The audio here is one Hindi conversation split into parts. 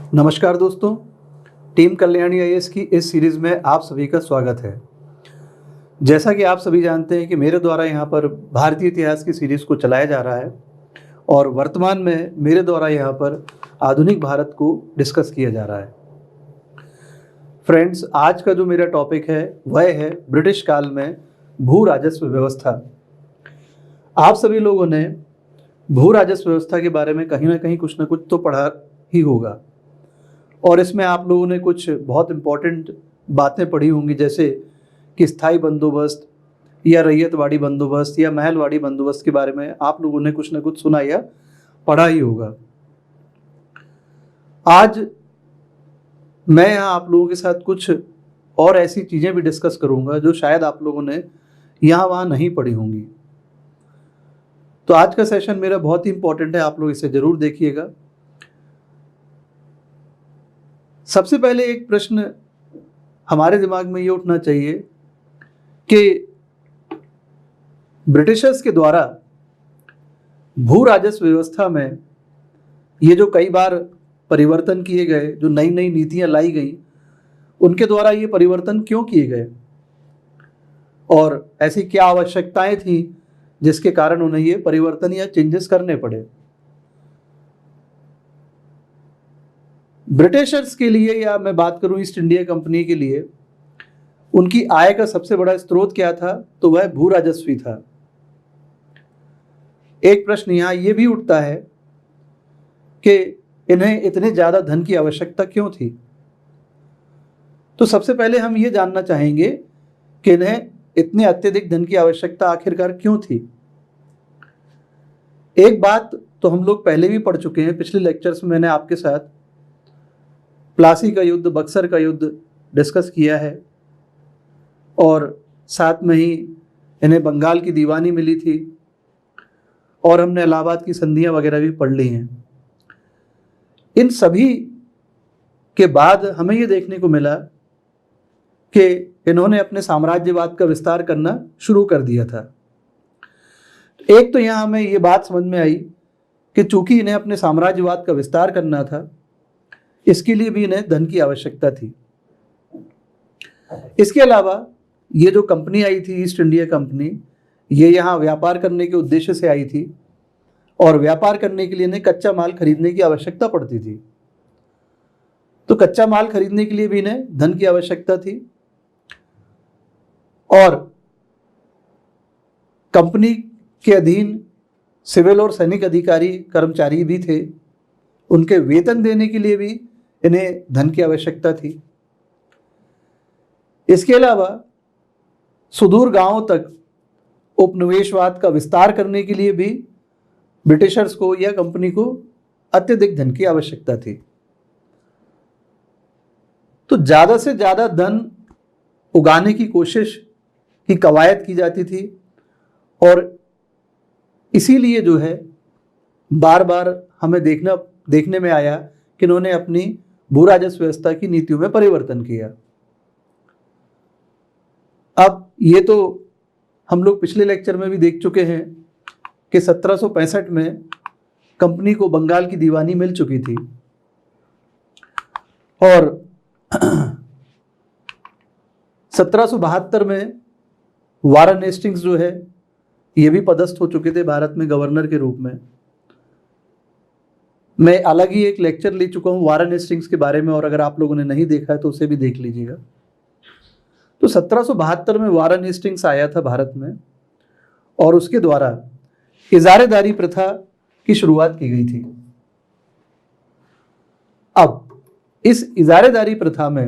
नमस्कार दोस्तों, टीम कल्याणी आईएएस की इस सीरीज़ में आप सभी का स्वागत है। जैसा कि आप सभी जानते हैं कि मेरे द्वारा यहाँ पर भारतीय इतिहास की सीरीज़ को चलाया जा रहा है और वर्तमान में मेरे द्वारा यहाँ पर आधुनिक भारत को डिस्कस किया जा रहा है। फ्रेंड्स, आज का जो मेरा टॉपिक है वह है ब्रिटिश काल में भू राजस्व व्यवस्था। आप सभी लोगों ने भू राजस्व व्यवस्था के बारे में कहीं ना कहीं कुछ ना कुछ तो पढ़ा ही होगा और इसमें आप लोगों ने कुछ बहुत इम्पोर्टेंट बातें पढ़ी होंगी, जैसे कि स्थायी बंदोबस्त या रैयतवाड़ी बंदोबस्त या महलवाड़ी बंदोबस्त के बारे में आप लोगों ने कुछ ना कुछ सुना या पढ़ा ही होगा। आज मैं यहाँ आप लोगों के साथ कुछ और ऐसी चीज़ें भी डिस्कस करूँगा जो शायद आप लोगों ने यहाँ वहाँ नहीं पढ़ी होंगी। तो आज का सेशन मेरा बहुत ही इम्पोर्टेंट है, आप लोग इसे ज़रूर देखिएगा। सबसे पहले एक प्रश्न हमारे दिमाग में ये उठना चाहिए कि ब्रिटिशर्स के द्वारा भू राजस्व व्यवस्था में ये जो कई बार परिवर्तन किए गए, जो नई नई नीतियां लाई गई, उनके द्वारा ये परिवर्तन क्यों किए गए और ऐसी क्या आवश्यकताएं थी जिसके कारण उन्हें ये परिवर्तन या चेंजेस करने पड़े। ब्रिटिशर्स के लिए, या मैं बात करूं ईस्ट इंडिया कंपनी के लिए, उनकी आय का सबसे बड़ा स्रोत क्या था? तो वह भू राजस्व ही था। एक प्रश्न यहां यह भी उठता है कि इन्हें इतने ज्यादा धन की आवश्यकता क्यों थी। तो सबसे पहले हम ये जानना चाहेंगे कि इन्हें इतने अत्यधिक धन की आवश्यकता आखिरकार क्यों थी। एक बात तो हम लोग पहले भी पढ़ चुके हैं, पिछले लेक्चर्स में मैंने आपके साथ प्लासी का युद्ध, बक्सर का युद्ध डिस्कस किया है और साथ में ही इन्हें बंगाल की दीवानी मिली थी और हमने इलाहाबाद की संधियां वगैरह भी पढ़ ली हैं। इन सभी के बाद हमें ये देखने को मिला कि इन्होंने अपने साम्राज्यवाद का विस्तार करना शुरू कर दिया था। एक तो यहाँ हमें ये बात समझ में आई कि चूंकि इन्हें अपने साम्राज्यवाद का विस्तार करना था, इसके लिए भी इन्हें धन की आवश्यकता थी। इसके अलावा ये जो कंपनी आई थी, ईस्ट इंडिया कंपनी, ये यहाँ व्यापार करने के उद्देश्य से आई थी और व्यापार करने के लिए इन्हें कच्चा माल खरीदने की आवश्यकता पड़ती थी। तो कच्चा माल खरीदने के लिए भी इन्हें धन की आवश्यकता थी और कंपनी के अधीन सिविल और सैनिक अधिकारी कर्मचारी भी थे, उनके वेतन देने के लिए भी इन्हें धन की आवश्यकता थी। इसके अलावा सुदूर गांवों तक उपनिवेशवाद का विस्तार करने के लिए भी ब्रिटिशर्स को या कंपनी को अत्यधिक धन की आवश्यकता थी। तो ज्यादा से ज्यादा धन उगाने की कोशिश की कवायद की जाती थी और इसीलिए जो है बार बार हमें देखने में आया कि इन्होंने अपनी भू राजस्व व्यवस्था की नीतियों में परिवर्तन किया। अब ये तो हम लोग पिछले लेक्चर में भी देख चुके हैं कि 1765 में कंपनी को बंगाल की दीवानी मिल चुकी थी और 1772 में वारन हेस्टिंग्स जो है ये भी पदस्थ हो चुके थे भारत में गवर्नर के रूप में। मैं अलग ही एक लेक्चर ले चुका हूं वारन हेस्टिंग्स के बारे में और अगर आप लोगों ने नहीं देखा है तो उसे भी देख लीजिएगा। तो 1772 में वारन हेस्टिंग्स आया था भारत में और उसके द्वारा इजारेदारी प्रथा की शुरुआत की गई थी। अब इस इजारेदारी प्रथा में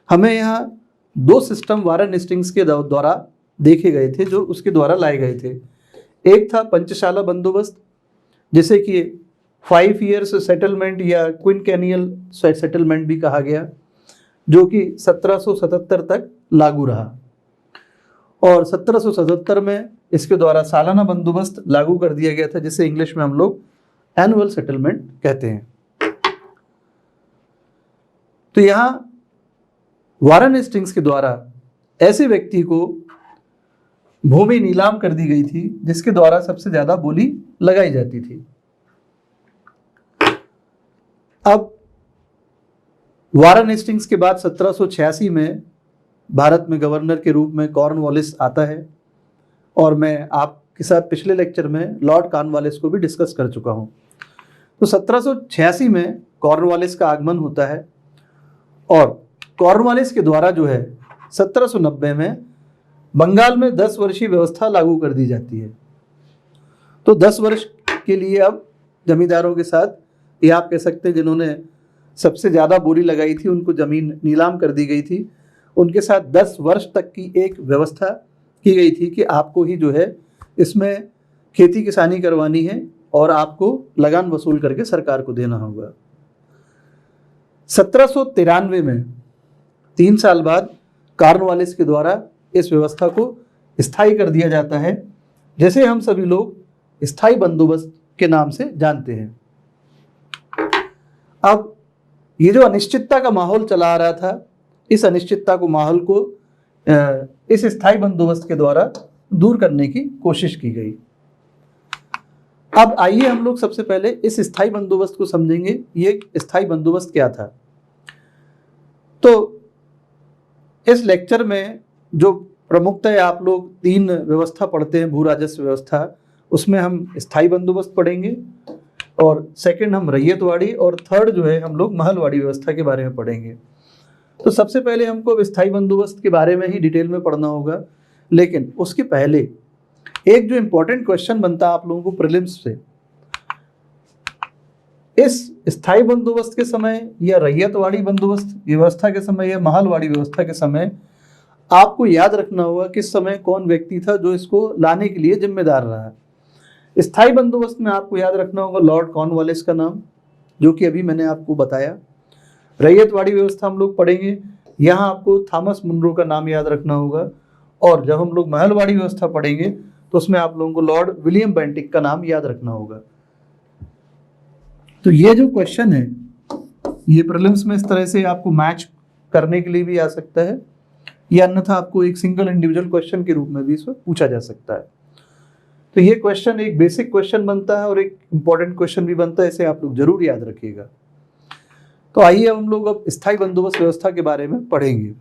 हमें यहाँ दो सिस्टम वारन हेस्टिंग्स के द्वारा देखे गए थे, जो उसके द्वारा लाए गए थे। एक था पंचशाला बंदोबस्त, जिसे कि 5 ईयर्स सेटलमेंट या क्विनकेनियल सेटलमेंट भी कहा गया, जो कि 1777 तक लागू रहा और 1777 में इसके द्वारा सालाना बंदोबस्त लागू कर दिया गया था, जिसे इंग्लिश में हम लोग एनुअल सेटलमेंट कहते हैं। तो यहां वारन हेस्टिंग्स के द्वारा ऐसे व्यक्ति को भूमि नीलाम कर दी गई थी जिसके द्वारा सबसे ज्यादा बोली लगाई जाती थी। अब वारन हेस्टिंग्स के बाद 1786 में भारत में गवर्नर के रूप में कॉर्नवालिस आता है, और मैं आपके साथ पिछले लेक्चर में लॉर्ड कॉर्नवालिस को भी डिस्कस कर चुका हूँ। तो 1786 में कॉर्नवालिस का आगमन होता है, और कॉर्नवालिस के द्वारा जो है 1790 में बंगाल में 10 वर्षीय व्यवस्था लागू कर दी जाती है। तो 10 वर्ष के लिए अब जमींदारों के साथ, ये आप कह सकते हैं जिन्होंने सबसे ज़्यादा बोली लगाई थी उनको ज़मीन नीलाम कर दी गई थी, उनके साथ 10 वर्ष तक की एक व्यवस्था की गई थी कि आपको ही जो है इसमें खेती किसानी करवानी है और आपको लगान वसूल करके सरकार को देना होगा। 1793 में 3 साल बाद कॉर्नवालिस के द्वारा इस व्यवस्था को स्थायी कर दिया जाता है, जैसे हम सभी लोग स्थायी बंदोबस्त के नाम से जानते हैं। अब ये जो अनिश्चितता का माहौल चला आ रहा था, इस अनिश्चितता को माहौल को इस स्थायी बंदोबस्त के द्वारा दूर करने की कोशिश की गई। अब आइए हम लोग सबसे पहले इस स्थायी बंदोबस्त को समझेंगे। ये स्थायी बंदोबस्त क्या था? तो इस लेक्चर में जो प्रमुखतः आप लोग 3 व्यवस्था पढ़ते हैं, भू राजस्व व्यवस्था, उसमें हम स्थायी बंदोबस्त पढ़ेंगे, और सेकंड हम रैयतवाड़ी, और थर्ड जो है हम लोग महलवाड़ी व्यवस्था के बारे में पढ़ेंगे। तो सबसे पहले हमको स्थायी बंदोबस्त के बारे में ही डिटेल में पढ़ना होगा, लेकिन उसके पहले एक जो इम्पोर्टेंट क्वेश्चन बनता है आप लोगों को प्रीलिम्स से, इस स्थायी बंदोबस्त के समय या रैयतवाड़ी बंदोबस्त व्यवस्था के समय या महलवाड़ी व्यवस्था के समय आपको याद रखना होगा किस समय कौन व्यक्ति था जो इसको लाने के लिए जिम्मेदार रहा। स्थायी बंदोबस्त में आपको याद रखना होगा लॉर्ड कॉर्नवालिस का नाम, जो कि अभी मैंने आपको बताया। रैयतवाड़ी व्यवस्था हम लोग पढ़ेंगे, यहाँ आपको थॉमस मुनरो का नाम याद रखना होगा, और जब हम लोग महलवाड़ी व्यवस्था पढ़ेंगे तो उसमें आप लोगों को लॉर्ड विलियम बेंटिक का नाम याद रखना होगा। तो ये जो क्वेश्चन है ये प्रीलिम्स में इस तरह से आपको मैच करने के लिए भी आ सकता है, या अन्यथा आपको एक सिंगल इंडिविजुअल क्वेश्चन के रूप में भी इसमें पूछा जा सकता है। तो ये क्वेश्चन एक बेसिक क्वेश्चन बनता है और एक इम्पॉर्टेंट क्वेश्चन भी बनता है, इसे आप लोग जरूर याद रखिएगा। तो आइए हम लोग अब स्थायी बंदोबस्त व्यवस्था के बारे में पढ़ेंगे।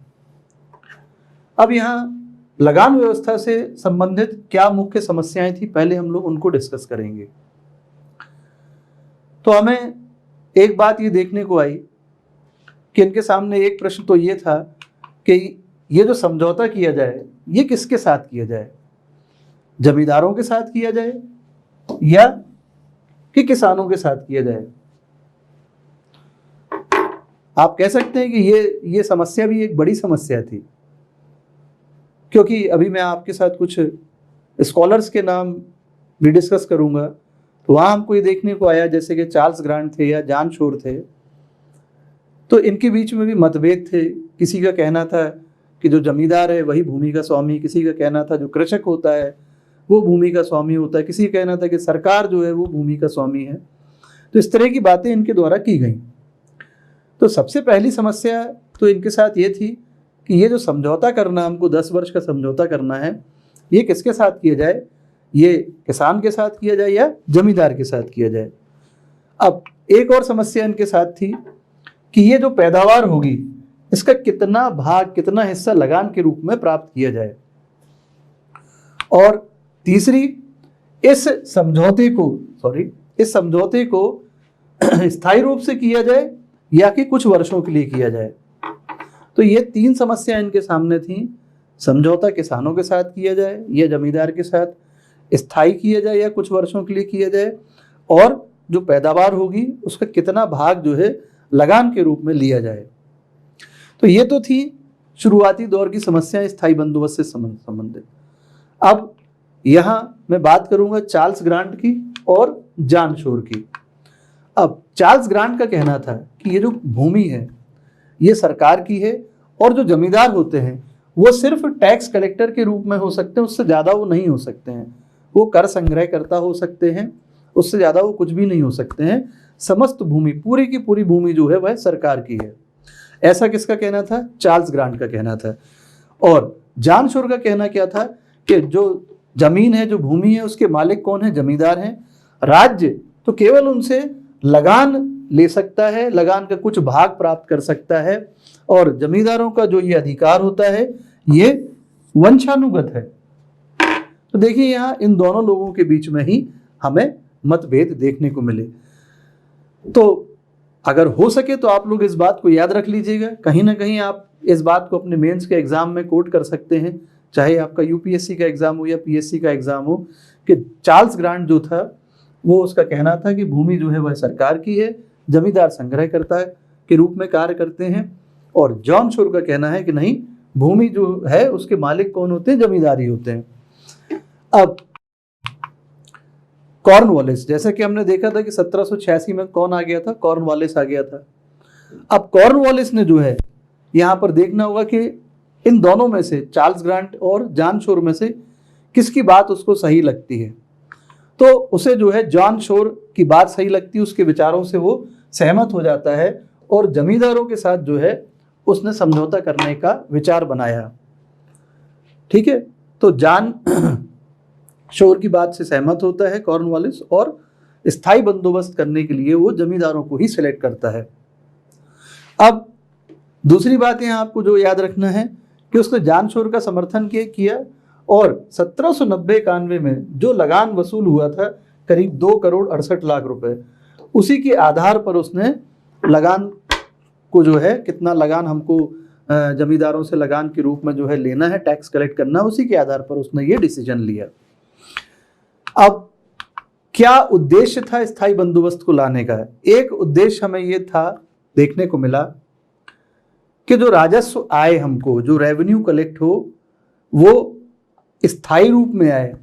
अब यहाँ लगान व्यवस्था से संबंधित क्या मुख्य समस्याएं थी, पहले हम लोग उनको डिस्कस करेंगे। तो हमें एक बात ये देखने को आई कि इनके सामने एक प्रश्न तो ये था कि ये जो समझौता किया जाए ये किसके साथ किया जाए, जमींदारों के साथ किया जाए या कि किसानों के साथ किया जाए। आप कह सकते हैं कि ये समस्या भी एक बड़ी समस्या थी, क्योंकि अभी मैं आपके साथ कुछ स्कॉलर्स के नाम भी डिस्कस करूंगा, तो वहाँ हमको ये देखने को आया जैसे कि चार्ल्स ग्रांट थे या जॉन शोर थे, तो इनके बीच में भी मतभेद थे। किसी का कहना था कि जो जमींदार है वही भूमि का स्वामी, किसी का कहना था जो कृषक होता है वो भूमि का स्वामी होता है, किसी का कहना था कि सरकार जो है वो भूमि का स्वामी है। तो इस तरह की बातें इनके द्वारा की गई। तो सबसे पहली समस्या तो इनके साथ ये थी कि ये जो समझौता करना, हमको 10 वर्ष का समझौता करना है, ये किसके साथ किया जाए, ये किसान के साथ किया जाए या जमींदार के साथ किया जाए। अब एक और समस्या इनके साथ थी कि ये जो पैदावार होगी इसका कितना भाग, कितना हिस्सा लगान के रूप में प्राप्त किया जाए। और तीसरी, इस समझौते को स्थायी रूप से किया जाए या कि कुछ वर्षों के लिए किया जाए। तो ये 3 समस्या इनके सामने थी। समझौता किसानों के साथ किया जाए या जमींदार के साथ, स्थायी किया जाए या कुछ वर्षों के लिए किया जाए, और जो पैदावार होगी उसका कितना भाग जो है लगान के रूप में लिया जाए। तो ये तो थी शुरुआती दौर की समस्याएं स्थायी बंदोबस्त से संबंधित। अब यहाँ मैं बात करूंगा चार्ल्स ग्रांट की और जॉन शोर की। अब चार्ल्स ग्रांट का कहना था कि ये जो भूमि है ये सरकार की है, और जो जमींदार होते हैं वो सिर्फ टैक्स कलेक्टर के रूप में हो सकते हैं, उससे ज़्यादा वो नहीं हो सकते हैं। वो कर संग्रहकर्ता हो सकते हैं, उससे ज़्यादा वो कुछ भी नहीं हो सकते हैं। समस्त भूमि, पूरी की पूरी भूमि जो है वह सरकार की है। ऐसा किसका कहना था? चार्ल्स ग्रांट का कहना था। और जॉन शोर का कहना क्या था कि जो जमीन है, जो भूमि है, उसके मालिक कौन है? जमींदार हैं। राज्य तो केवल उनसे लगान ले सकता है, लगान का कुछ भाग प्राप्त कर सकता है, और जमींदारों का जो ये अधिकार होता है ये वंशानुगत है। तो देखिए यहाँ इन दोनों लोगों के बीच में ही हमें मतभेद देखने को मिले। तो अगर हो सके तो आप लोग इस बात को याद रख लीजिएगा, कहीं ना कहीं आप इस बात को अपने मेंस के एग्जाम में कोट कर सकते हैं, चाहे आपका यूपीएससी का एग्जाम हो या पीएससी का एग्जाम हो, कि चार्ल्स ग्रांट जो था वो उसका कहना था कि भूमि जो है वह सरकार की है, जमींदार संग्रह करता है के रूप में कार्य करते हैं, और जॉन शोर का कहना है कि नहीं, भूमि जो है उसके मालिक कौन होते हैं, जमींदार ही होते हैं। अब कॉर्नवालिस, जैसा कि हमने देखा था कि 1786 में कौन आ गया था, कॉर्नवालिस आ गया था। अब कॉर्नवालिस ने जो है यहाँ पर देखना होगा कि इन दोनों में से, चार्ल्स ग्रांट और जॉन शोर में से किसकी बात उसको सही लगती है। तो उसे जो है जॉन शोर की बात सही लगती है, उसके विचारों से वो सहमत हो जाता है और जमींदारों के साथ जो है उसने समझौता करने का विचार बनाया। ठीक है, तो जॉन शोर की बात से सहमत होता है कॉर्नवालिस, और स्थायी बंदोबस्त करने के लिए वो जमींदारों को ही सिलेक्ट करता है। अब दूसरी बात यहाँ आपको जो याद रखना है कि उसने जॉन शोर का समर्थन किया, और 1790-91 में जो लगान वसूल हुआ था करीब 2,68,00,000 रुपए, उसी के आधार पर उसने लगान को जो है, कितना लगान हमको जमींदारों से लगान के रूप में जो है लेना है, टैक्स कलेक्ट करना, उसी के आधार पर उसने ये डिसीजन लिया। अब क्या उद्देश्य था स्थायी बंदोबस्त को लाने का? एक उद्देश्य हमें ये था देखने को मिला कि जो राजस्व आए, हमको जो रेवेन्यू कलेक्ट हो वो स्थायी रूप में आए।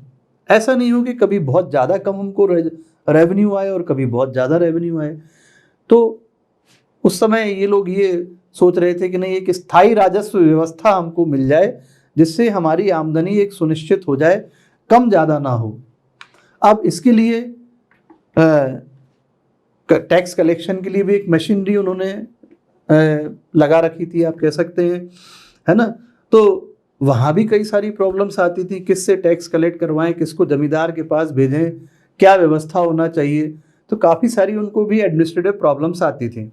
ऐसा नहीं हो कि कभी बहुत ज़्यादा कम हमको रेवेन्यू आए और कभी बहुत ज़्यादा रेवेन्यू आए। तो उस समय ये लोग ये सोच रहे थे कि नहीं, एक स्थायी राजस्व व्यवस्था हमको मिल जाए जिससे हमारी आमदनी एक सुनिश्चित हो जाए, कम ज़्यादा ना हो। अब इसके लिए टैक्स कलेक्शन के लिए भी एक मशीनरी उन्होंने लगा रखी थी, आप कह सकते हैं, है ना। तो वहाँ भी कई सारी प्रॉब्लम्स आती थी, किससे टैक्स कलेक्ट करवाएं, किसको जमींदार के पास भेजें, क्या व्यवस्था होना चाहिए। तो काफ़ी सारी उनको भी एडमिनिस्ट्रेटिव प्रॉब्लम्स आती थी।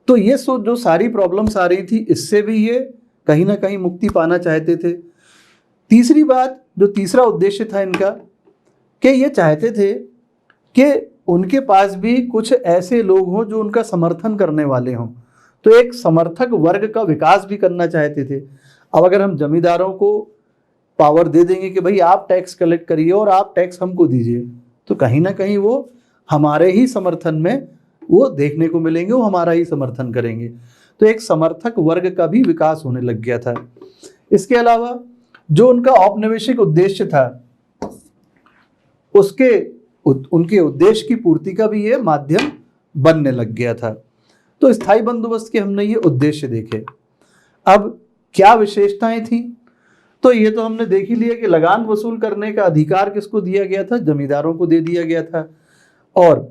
तो ये जो सारी प्रॉब्लम्स आ रही थी, इससे भी ये कहीं ना कहीं मुक्ति पाना चाहते थे। तीसरी बात, जो तीसरा उद्देश्य था इनका, कि ये चाहते थे कि उनके पास भी कुछ ऐसे लोग हों जो उनका समर्थन करने वाले हों। तो एक समर्थक वर्ग का विकास भी करना चाहते थे। अब अगर हम जमींदारों को पावर दे देंगे कि भाई आप टैक्स कलेक्ट करिए और आप टैक्स हमको दीजिए, तो कहीं ना कहीं वो हमारे ही समर्थन में वो देखने को मिलेंगे, वो हमारा ही समर्थन करेंगे। तो एक समर्थक वर्ग का भी विकास होने लग गया था। इसके अलावा जो उनका औपनिवेशिक उद्देश्य था, उनके उद्देश्य की पूर्ति का भी ये माध्यम बनने लग गया था। तो स्थायी बंदोबस्त के हमने ये उद्देश्य देखे। अब क्या विशेषताएं थी, तो ये तो हमने देख ही लिया कि लगान वसूल करने का अधिकार किसको दिया गया था, जमींदारों को दे दिया गया था। और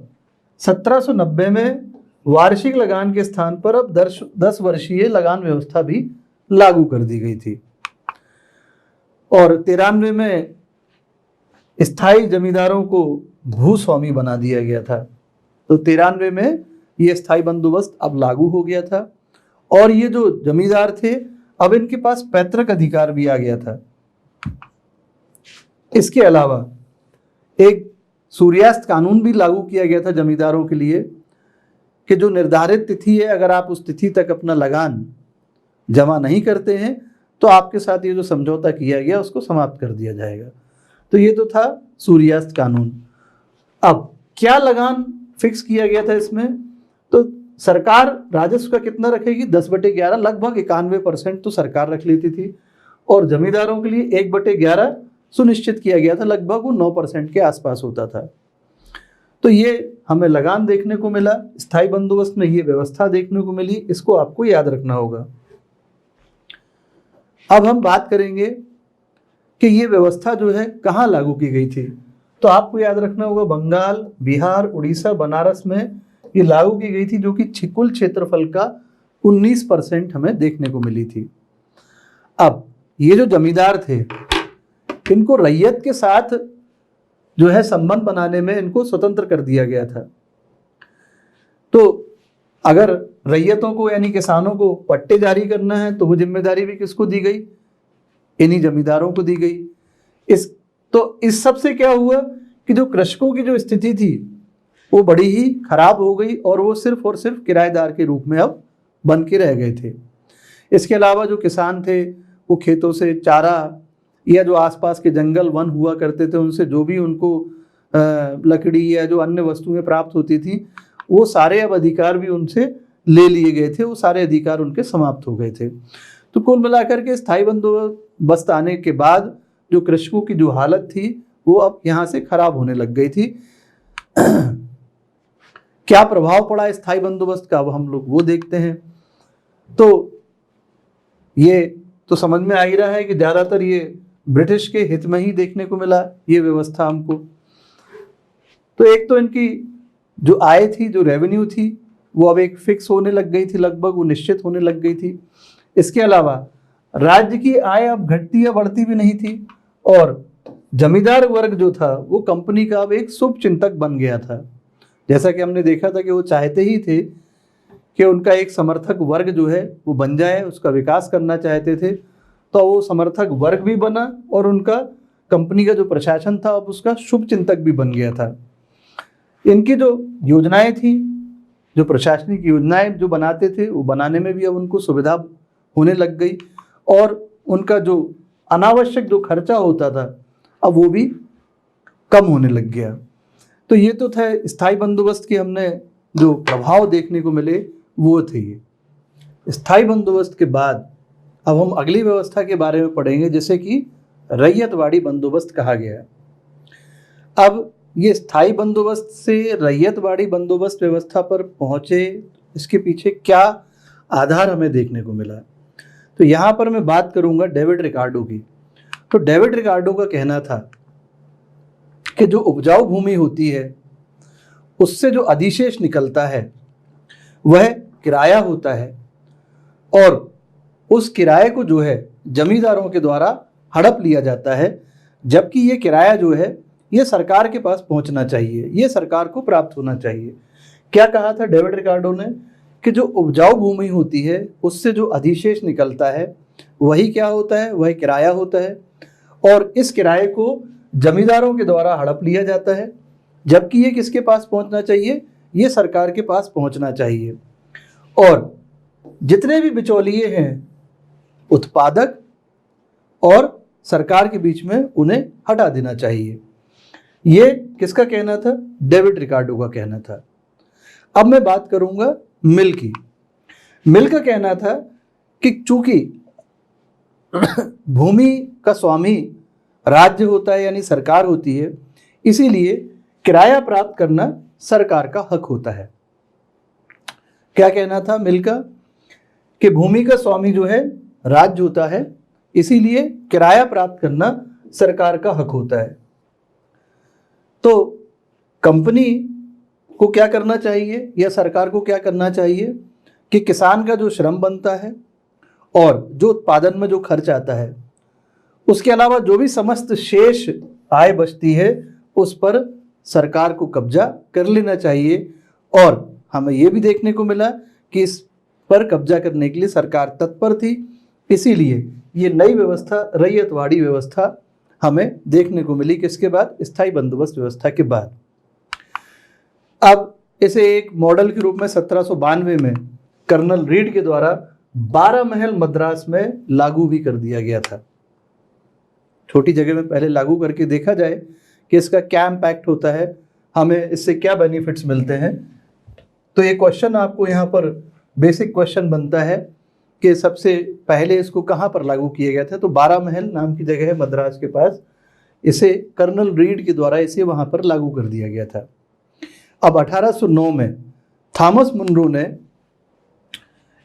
1790 में वार्षिक लगान के स्थान पर अब 10 वर्षीय लगान व्यवस्था भी लागू कर दी गई थी। और 93 में स्थायी जमींदारों को भूस्वामी बना दिया गया था। तो 93 में ये स्थायी बंदोबस्त अब लागू हो गया था, और ये जो जमींदार थे अब इनके पास पैतृक अधिकार भी आ गया था। इसके अलावा एक सूर्यास्त कानून भी लागू किया गया था जमींदारों के लिए, कि जो निर्धारित तिथि है, अगर आप उस तिथि तक अपना लगान जमा नहीं करते हैं तो आपके साथ ये जो समझौता किया गया उसको समाप्त कर दिया जाएगा। तो ये तो था सूर्यास्त कानून। अब क्या लगान फिक्स किया गया था इसमें, तो सरकार राजस्व का कितना रखेगी, 10/11, लगभग 91% तो सरकार रख लेती थी, और जमींदारों के लिए 1/11 सुनिश्चित किया गया था, लगभग वो 9% के आसपास होता था। तो ये हमें लगान देखने को मिला, स्थायी बंदोबस्त में ये व्यवस्था देखने को मिली, इसको आपको याद रखना होगा। अब हम बात करेंगे कि ये व्यवस्था जो है कहाँ लागू की गई थी। तो आपको याद रखना होगा बंगाल, बिहार, उड़ीसा, बनारस में ये लागू की गई थी, जो कि कुल क्षेत्रफल का 19% हमें देखने को मिली थी। अब ये जो जमींदार थे, इनको रैयत के साथ जो है संबंध बनाने में इनको स्वतंत्र कर दिया गया था। तो अगर रैयतों को यानी किसानों को पट्टे जारी करना है तो वो जिम्मेदारी भी किसको दी गई? इन्हीं जमींदारों को दी गई। इस सब से क्या हुआ कि जो कृषकों की जो स्थिति थी वो बड़ी ही खराब हो गई और वो सिर्फ और सिर्फ किराएदार के रूप में अब बन के रह गए थे। इसके अलावा जो किसान थे वो खेतों से चारा या जो आसपास के जंगल वन हुआ करते थे उनसे जो भी उनको लकड़ी या जो अन्य वस्तुएं प्राप्त होती थी वो सारे अब अधिकार भी उनसे ले लिए गए थे, वो सारे अधिकार उनके समाप्त हो गए थे। तो कुल मिलाकर के स्थायी बंदोबस्त आने के बाद जो कृषकों की जो हालत थी वो अब यहाँ से खराब होने लग गई थी। क्या प्रभाव पड़ा स्थायी बंदोबस्त का, अब हम लोग वो देखते हैं। तो ये तो समझ में आ ही रहा है कि ज़्यादातर ये ब्रिटिश के हित में ही देखने को मिला ये व्यवस्था हमको। तो एक तो इनकी जो आय थी, जो रेवेन्यू थी, वो अब एक फिक्स होने लग गई थी, लगभग वो निश्चित होने लग गई थी। इसके अलावा राज्य की आय अब घटती या बढ़ती भी नहीं थी और जमींदार वर्ग जो था वो कंपनी का अब एक शुभ चिंतक बन गया था। जैसा कि हमने देखा था कि वो चाहते ही थे कि उनका एक समर्थक वर्ग जो है वो बन जाए, उसका विकास करना चाहते थे। तो वो समर्थक वर्ग भी बना और उनका कंपनी का जो प्रशासन था अब उसका शुभ चिंतक भी बन गया था। इनकी जो योजनाएं थी, जो प्रशासनिक योजनाएं जो बनाते थे वो बनाने में भी अब उनको सुविधा होने लग गई और उनका जो अनावश्यक जो खर्चा होता था अब वो भी कम होने लग गया। तो ये तो था स्थायी बंदोबस्त के हमने जो प्रभाव देखने को मिले वो थे। स्थायी बंदोबस्त के बाद अब हम अगली व्यवस्था के बारे में पढ़ेंगे जिसे कि रैयतवाड़ी बंदोबस्त कहा गया। अब ये स्थायी बंदोबस्त से रैयतवाड़ी बंदोबस्त व्यवस्था पर पहुंचे, इसके पीछे क्या आधार हमें देखने को मिला। तो यहाँ पर मैं बात करूंगा डेविड रिकार्डो की। तो डेविड रिकार्डो का कहना था कि जो उपजाऊ भूमि होती है उससे जो अधिशेष निकलता है वह किराया होता है और उस किराए को जो है जमींदारों के द्वारा हड़प लिया जाता है, जबकि ये किराया जो है ये सरकार के पास पहुंचना चाहिए, ये सरकार को प्राप्त होना चाहिए। क्या कहा था डेविड रिकार्डो ने कि जो उपजाऊ भूमि होती है उससे जो अधिशेष निकलता है वही क्या होता है, वही किराया होता है और इस किराए को जमींदारों के द्वारा हड़प लिया जाता है, जबकि ये किसके पास पहुंचना चाहिए, ये सरकार के पास पहुंचना चाहिए। और जितने भी बिचौलिए हैं उत्पादक और सरकार के बीच में उन्हें हटा देना चाहिए। ये किसका कहना था? डेविड रिकार्डो का कहना था। अब मैं बात करूंगा मिल की। मिल का कहना था कि चूंकि भूमि का स्वामी राज्य होता है यानी सरकार होती है, इसीलिए किराया प्राप्त करना सरकार का हक होता है। क्या कहना था मिल का? कि भूमि का स्वामी जो है राज्य होता है, इसीलिए किराया प्राप्त करना सरकार का हक होता है। तो कंपनी को क्या करना चाहिए या सरकार को क्या करना चाहिए कि किसान का जो श्रम बनता है और जो उत्पादन में जो खर्च आता है उसके अलावा जो भी समस्त शेष आय बचती है उस पर सरकार को कब्जा कर लेना चाहिए। और हमें यह भी देखने को मिला कि इस पर कब्जा करने के लिए सरकार तत्पर थी, इसीलिए ये नई व्यवस्था रैयतवाड़ी व्यवस्था हमें देखने को मिली। किसके बाद? स्थायी बंदोबस्त व्यवस्था के बाद। अब इसे एक मॉडल के रूप में 1792 में कर्नल रीड के द्वारा 12 महल मद्रास में लागू भी कर दिया गया था। छोटी जगह में पहले लागू करके देखा जाए कि इसका क्या इम्पैक्ट होता है, हमें इससे क्या बेनिफिट्स मिलते हैं। तो ये क्वेश्चन आपको यहाँ पर बेसिक क्वेश्चन बनता है कि सबसे पहले इसको कहाँ पर लागू किया गया था। तो 12 महल नाम की जगह है मद्रास के पास, इसे कर्नल रीड के द्वारा इसे वहाँ पर लागू कर दिया गया था। अब 1809 में थॉमस मुनरो ने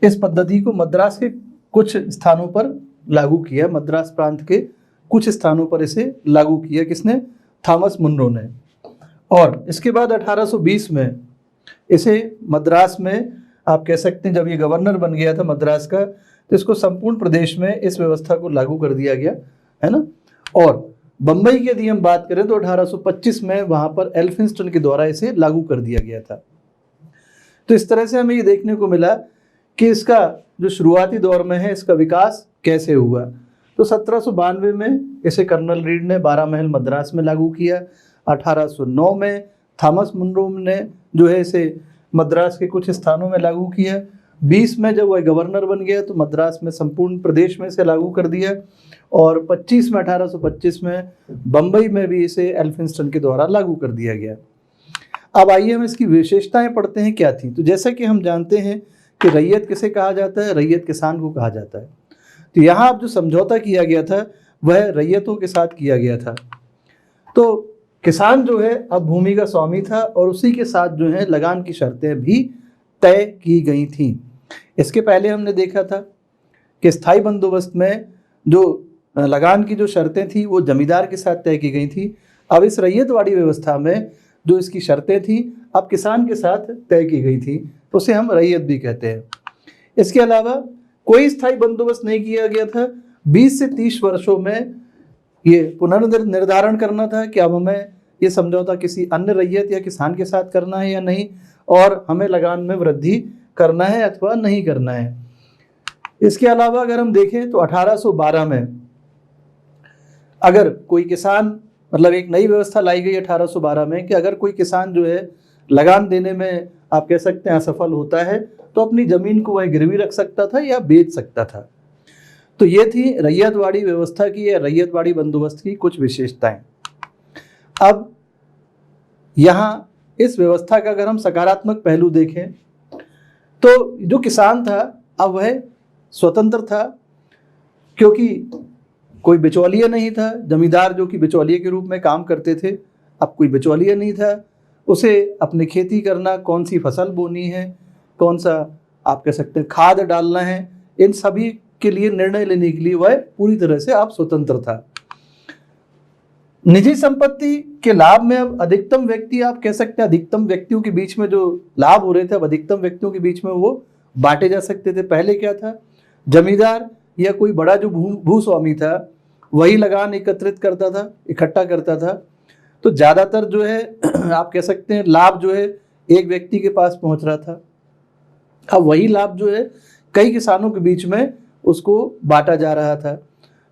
इस पद्धति को मद्रास के कुछ स्थानों पर लागू किया, मद्रास प्रांत के कुछ स्थानों पर इसे लागू किया। किसने? थॉमस मुनरो ने। और इसके बाद 1820 में इसे मद्रास में, आप कह सकते हैं जब ये गवर्नर बन गया था मद्रास का, तो इसको संपूर्ण प्रदेश में इस व्यवस्था को लागू कर दिया गया, है ना। और बम्बई की यदि हम बात करें तो 1825 में वहाँ पर एल्फिंस्टन के द्वारा इसे लागू कर दिया गया था। तो इस तरह से हमें ये देखने को मिला कि इसका जो शुरुआती दौर में है इसका विकास कैसे हुआ। तो 1792 में इसे कर्नल रीड ने 12 महल मद्रास में लागू किया। 1809 में थॉमस मुनरो ने जो है इसे मद्रास के कुछ स्थानों में लागू किया। 20 में जब वह गवर्नर बन गया तो मद्रास में संपूर्ण प्रदेश में इसे लागू कर दिया। और 25 में 1825 में बम्बई में भी इसे एल्फिंस्टन के द्वारा लागू कर दिया गया। अब आइए हम इसकी विशेषताएं पढ़ते हैं क्या थी। तो जैसा कि हम जानते हैं कि रैयत किसे कहा जाता है, रैयत किसान को कहा जाता है। तो यहाँ अब जो समझौता किया गया था वह रैयतों के साथ किया गया था। तो किसान जो है अब भूमि का स्वामी था और उसी के साथ जो है लगान की शर्तें भी तय की गई थीं। इसके पहले हमने देखा था कि स्थायी बंदोबस्त में जो लगान की जो शर्तें थी वो जमींदार के साथ तय की गई थी। अब इस रैयतवाड़ी व्यवस्था में जो इसकी शर्तें थी अब किसान के साथ तय की गई थी, तो उसे हम रैयत भी कहते हैं। इसके अलावा कोई स्थायी बंदोबस्त नहीं किया गया था। 20 से 30 वर्षों में ये पुनर्निर्धारण करना था कि अब हमें ये समझौता किसी अन्य रैयत या किसान के साथ करना है या नहीं, और हमें लगान में वृद्धि करना है अथवा नहीं करना है। इसके अलावा अगर हम देखें तो 1812 में अगर कोई किसान, मतलब एक नई व्यवस्था लाई गई 1812 में कि अगर कोई किसान जो है लगान देने में आप कह सकते हैं असफल होता है तो अपनी जमीन को वह गिरवी रख सकता था या बेच सकता था। तो ये थी रैयतवाड़ी व्यवस्था की या रैयतवाड़ी बंदोबस्त की कुछ विशेषताएं। अब यहाँ इस व्यवस्था का अगर हम सकारात्मक पहलू देखें तो जो किसान था अब वह स्वतंत्र था, क्योंकि कोई बिचौलिया नहीं था। जमींदार जो कि बिचौलिए के रूप में काम करते थे, अब कोई बिचौलिया नहीं था। उसे अपनी खेती करना, कौन सी फसल बोनी है, कौन सा आप कह सकते हैं खाद डालना है, इन सभी के लिए निर्णय लेने के लिए वह पूरी तरह से आप स्वतंत्र था। निजी संपत्ति के लाभ में अब अधिकतम व्यक्ति, आप कह सकते हैं अधिकतम व्यक्तियों के बीच में जो लाभ हो रहे थे अब अधिकतम व्यक्तियों के बीच में वो बांटे जा सकते थे। पहले क्या था, जमींदार या कोई बड़ा जो भूस्वामी था वही लगान एकत्रित करता था, इकट्ठा करता था। तो ज़्यादातर जो है आप कह सकते हैं लाभ जो है एक व्यक्ति के पास पहुंच रहा था। अब वही लाभ जो है कई किसानों के बीच में उसको बांटा जा रहा था।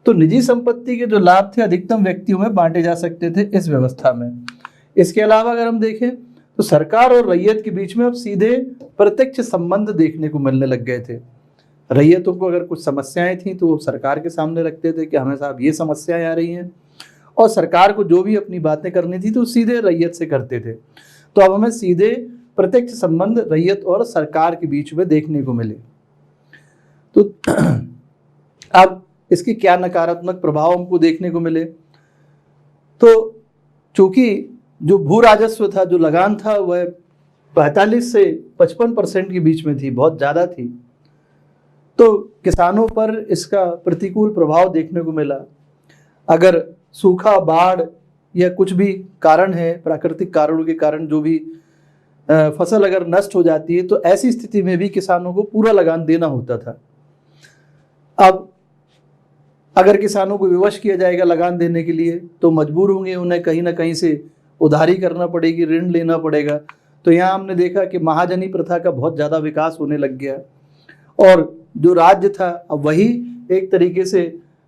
तो निजी संपत्ति के जो लाभ थे अधिकतम व्यक्तियों में बांटे जा सकते थे इस व्यवस्था में। इसके अलावा अगर हम देखें तो सरकार और रैयत के बीच में अब सीधे प्रत्यक्ष संबंध देखने को मिलने लग गए थे। रैयतों को अगर कुछ समस्याएं थी तो वो सरकार के सामने रखते थे कि हमें साहब ये समस्याएं आ रही हैं, और सरकार को जो भी अपनी बातें करनी थी तो सीधे रैयत से करते थे। तो अब हमें सीधे प्रत्यक्ष संबंध रैयत और सरकार के बीच में देखने को मिले। तो अब इसके क्या नकारात्मक प्रभाव हमको देखने को मिले। तो चूंकि जो भू राजस्व था, जो लगान था, वह 45 से 55% के बीच में थी, बहुत ज़्यादा थी। तो किसानों पर इसका प्रतिकूल प्रभाव देखने को मिला। अगर सूखा, बाढ़ या कुछ भी कारण है, प्राकृतिक कारणों के कारण जो भी फसल अगर नष्ट हो जाती है तो ऐसी स्थिति में भी किसानों को पूरा लगान देना होता था। अब अगर किसानों को विवश किया जाएगा लगान देने के लिए तो मजबूर होंगे, उन्हें कहीं ना कहीं से उधारी करना पड़ेगी, ऋण लेना पड़ेगा। तो यहाँ हमने देखा कि महाजनी प्रथा का बहुत ज़्यादा विकास होने लग गया, और जो राज्य था अब वही एक तरीके से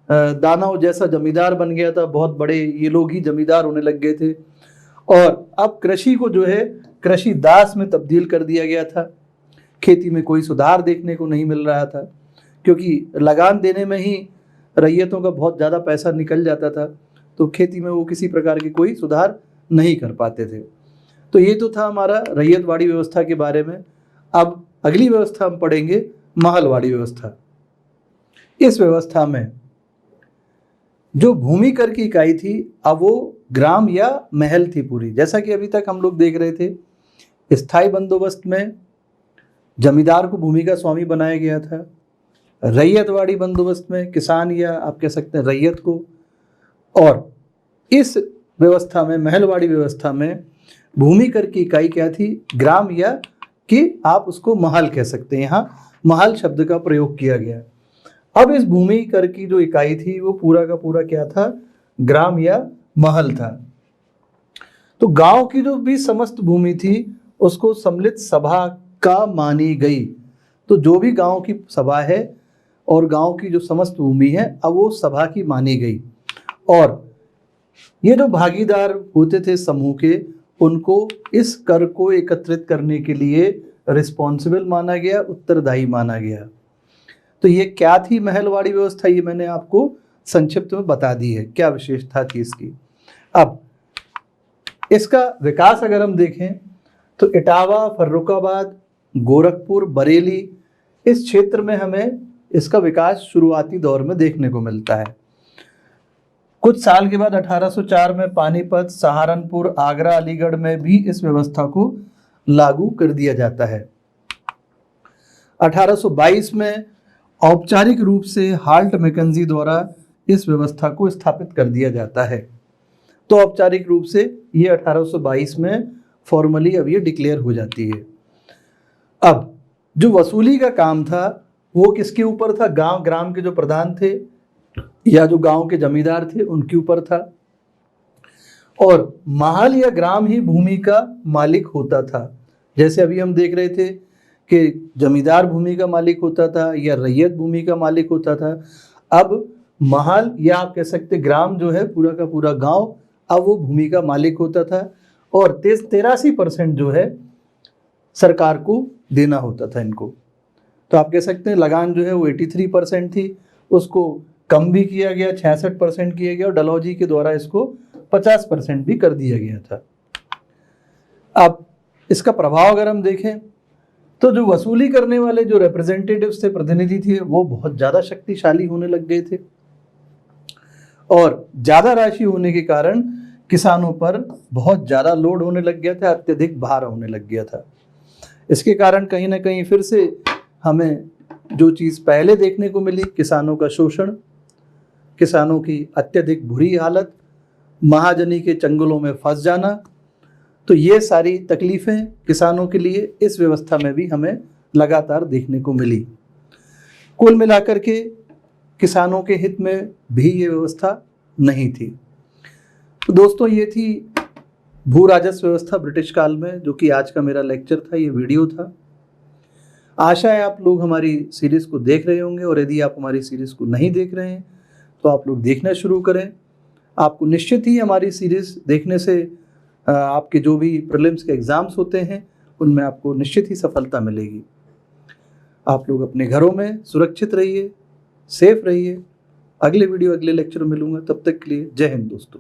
दानव जैसा जमींदार बन गया था। बहुत बड़े ये लोग ही जमींदार होने लग गए थे, और अब कृषि को जो है कृषि दास में तब्दील कर दिया गया था। खेती में कोई सुधार देखने को नहीं मिल रहा था, क्योंकि लगान देने में ही रैयतों का बहुत ज़्यादा पैसा निकल जाता था, तो खेती में वो किसी प्रकार की कोई सुधार नहीं कर पाते थे। तो ये तो था हमारा रैयतवाड़ी व्यवस्था के बारे में। अब अगली व्यवस्था हम पढ़ेंगे महलवाड़ी व्यवस्था। इस व्यवस्था में जो भूमि कर की इकाई थी अब वो ग्राम या महल थी पूरी। जैसा कि अभी तक हम लोग देख रहे थे, स्थायी बंदोबस्त में जमींदार को भूमि का स्वामी बनाया गया था। रैयतवाड़ी बंदोबस्त में किसान या आप कह सकते हैं रैयत को, और इस व्यवस्था में महलवाड़ी व्यवस्था में भूमि कर की इकाई क्या थी, ग्राम, या कि आप उसको महल कह सकते हैं। यहाँ महल शब्द का प्रयोग किया गया। अब इस भूमि कर की जो इकाई थी वो पूरा का पूरा क्या था, ग्राम या महल था। तो गांव की जो भी समस्त भूमि थी उसको सम्मिलित सभा का मानी गई। तो जो भी गांव की सभा है और गांव की जो समस्त भूमि है अब वो सभा की मानी गई। और ये जो भागीदार होते थे समूह के, उनको इस कर को एकत्रित करने के लिए रिस्पॉन्सिबल माना गया, उत्तरदायी माना गया। तो ये क्या थी महलवाड़ी व्यवस्था, ये मैंने आपको संक्षिप्त में बता दी है, क्या विशेषता थी इसकी। अब इसका विकास अगर हम देखें तो इटावा, फर्रुखाबाद, गोरखपुर, बरेली, इस क्षेत्र में हमें इसका विकास शुरुआती दौर में देखने को मिलता है। कुछ साल के बाद 1804 में पानीपत, सहारनपुर, आगरा, अलीगढ़ में भी इस व्यवस्था को लागू कर दिया जाता है। 1822 में औपचारिक रूप से हाल्ट मैकेंजी द्वारा इस व्यवस्था को स्थापित कर दिया जाता है। तो औपचारिक रूप से ये 1822 में फॉर्मली अब ये डिक्लेयर हो जाती है। अब जो वसूली का काम था वो किसके ऊपर था? गांव ग्राम के जो प्रधान थे या जो गांव के जमींदार थे उनके ऊपर था। और महल या ग्राम ही भूमि का मालिक होता था। जैसे अभी हम देख रहे थे कि जमींदार भूमि का मालिक होता था या रैयत भूमि का मालिक होता था। अब महल या आप कह सकते ग्राम जो है पूरा का पूरा गांव अब वो भूमि का मालिक होता था। और 83% जो है सरकार को देना होता था इनको। तो आप कह सकते हैं लगान जो है वो 83% थी, उसको कम भी किया गया, 66% किया गया, और डलहौजी के द्वारा इसको 50% भी कर दिया गया था। अब इसका प्रभाव अगर हम देखें तो जो वसूली करने वाले जो रिप्रेजेंटेटिव्स थे, प्रतिनिधि थे, वो बहुत ज़्यादा शक्तिशाली होने लग गए थे। और ज़्यादा राशि होने के कारण किसानों पर बहुत ज़्यादा लोड होने लग गया था, अत्यधिक भार होने लग गया था। इसके कारण कहीं ना कहीं फिर से हमें जो चीज़ पहले देखने को मिली, किसानों का शोषण, किसानों की अत्यधिक बुरी हालत, महाजनी के चंगुलों में फंस जाना, तो ये सारी तकलीफ़ें किसानों के लिए इस व्यवस्था में भी हमें लगातार देखने को मिली। कुल मिलाकर के किसानों के हित में भी ये व्यवस्था नहीं थी। तो दोस्तों ये थी भू राजस्व व्यवस्था ब्रिटिश काल में, जो कि आज का मेरा लेक्चर था, ये वीडियो था। आशा है आप लोग हमारी सीरीज़ को देख रहे होंगे, और यदि आप हमारी सीरीज़ को नहीं देख रहे हैं तो आप लोग देखना शुरू करें। आपको निश्चित ही हमारी सीरीज़ देखने से आपके जो भी प्रीलिम्स के एग्ज़ाम्स होते हैं उनमें आपको निश्चित ही सफलता मिलेगी। आप लोग अपने घरों में सुरक्षित रहिए, सेफ रहिए। अगले वीडियो अगले लेक्चर में मिलूंगा, तब तक के लिए जय हिंद दोस्तों।